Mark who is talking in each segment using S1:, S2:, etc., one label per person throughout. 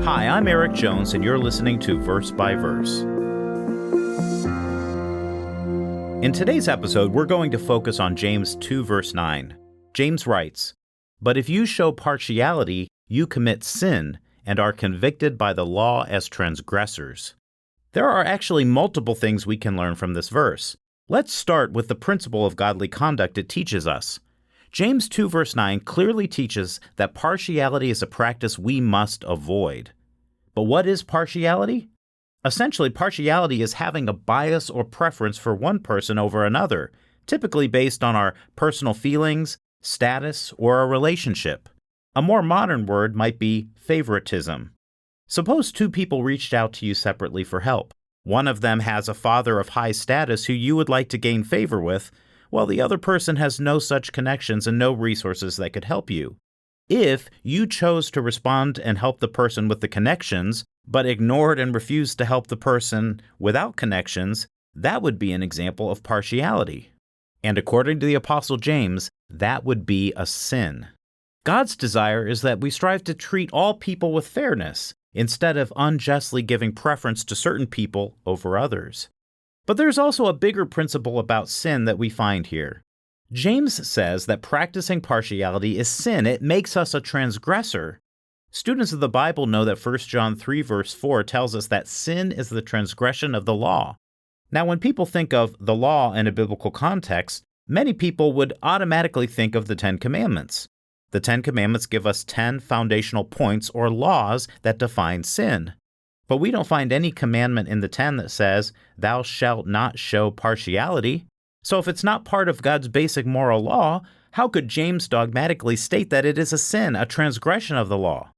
S1: Hi, I'm Erik Jones, and you're listening to Verse by Verse. In today's episode, we're going to focus on James 2, verse 9. James writes, "But if you show partiality, you commit sin and are convicted by the law as transgressors." There are actually multiple things we can learn from this verse. Let's start with the principle of godly conduct it teaches us. James 2 verse 9 clearly teaches that partiality is a practice we must avoid. But what is partiality? Essentially, partiality is having a bias or preference for one person over another, typically based on our personal feelings, status, or a relationship. A more modern word might be favoritism. Suppose two people reached out to you separately for help. One of them has a father of high status who you would like to gain favor with, while the other person has no such connections and no resources that could help you. If you chose to respond and help the person with the connections, but ignored and refused to help the person without connections, that would be an example of partiality. And according to the Apostle James, that would be a sin. God's desire is that we strive to treat all people with fairness, instead of unjustly giving preference to certain people over others. But there's also a bigger principle about sin that we find here. James says that practicing partiality is sin. It makes us a transgressor. Students of the Bible know that 1 John 3 verse 4 tells us that sin is the transgression of the law. Now, when people think of the law in a biblical context, many people would automatically think of the Ten Commandments. The Ten Commandments give us 10 foundational points or laws that define sin. But we don't find any commandment in the 10 that says, "Thou shalt not show partiality." So if it's not part of God's basic moral law, how could James dogmatically state that it is a sin, a transgression of the law?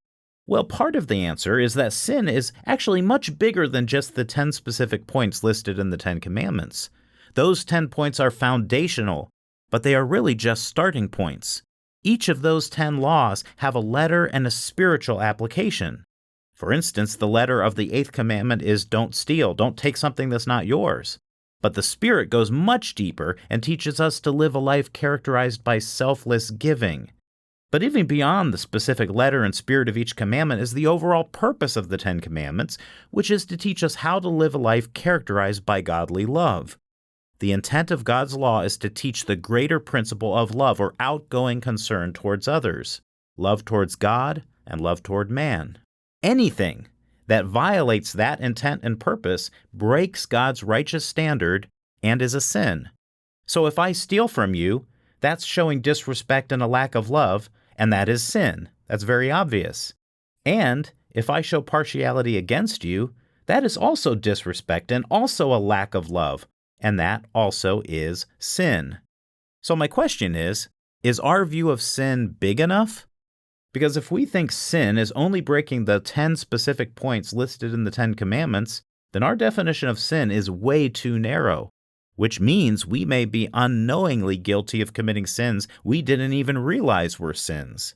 S1: Well, part of the answer is that sin is actually much bigger than just the 10 specific points listed in the 10 Commandments. Those 10 points are foundational, but they are really just starting points. Each of those 10 laws have a letter and a spiritual application. For instance, the letter of the 8th commandment is don't steal, don't take something that's not yours. But the spirit goes much deeper and teaches us to live a life characterized by selfless giving. But even beyond the specific letter and spirit of each commandment is the overall purpose of the 10 Commandments, which is to teach us how to live a life characterized by godly love. The intent of God's law is to teach the greater principle of love or outgoing concern towards others, love towards God and love toward man. Anything that violates that intent and purpose breaks God's righteous standard and is a sin. So if I steal from you, that's showing disrespect and a lack of love, and that is sin. That's very obvious. And if I show partiality against you, that is also disrespect and also a lack of love, and that also is sin. So my question is our view of sin big enough? Because if we think sin is only breaking the 10 specific points listed in the 10 Commandments, then our definition of sin is way too narrow, which means we may be unknowingly guilty of committing sins we didn't even realize were sins.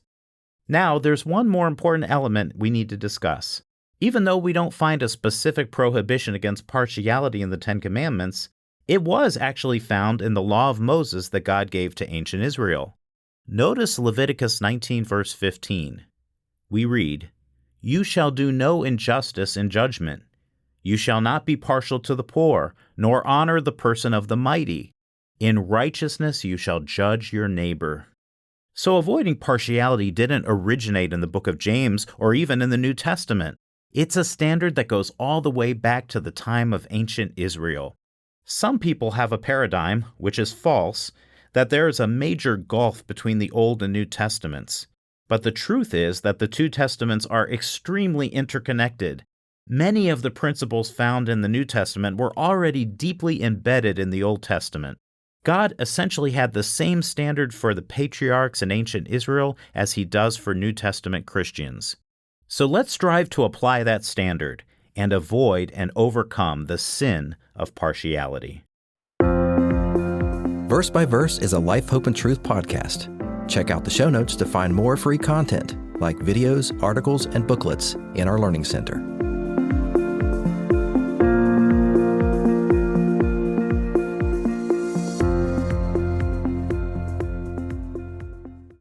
S1: Now, there's one more important element we need to discuss. Even though we don't find a specific prohibition against partiality in the 10 Commandments, it was actually found in the law of Moses that God gave to ancient Israel. Notice Leviticus 19 verse 15. We read, "You shall do no injustice in judgment. You shall not be partial to the poor, nor honor the person of the mighty. In righteousness you shall judge your neighbor." So avoiding partiality didn't originate in the book of James or even in the New Testament. It's a standard that goes all the way back to the time of ancient Israel. Some people have a paradigm, which is false, that there is a major gulf between the Old and New Testaments. But the truth is that the two testaments are extremely interconnected. Many of the principles found in the New Testament were already deeply embedded in the Old Testament. God essentially had the same standard for the patriarchs in ancient Israel as he does for New Testament Christians. So let's strive to apply that standard and avoid and overcome the sin of partiality.
S2: Verse by Verse is a Life, Hope, and Truth podcast. Check out the show notes to find more free content, like videos, articles, and booklets in our Learning Center.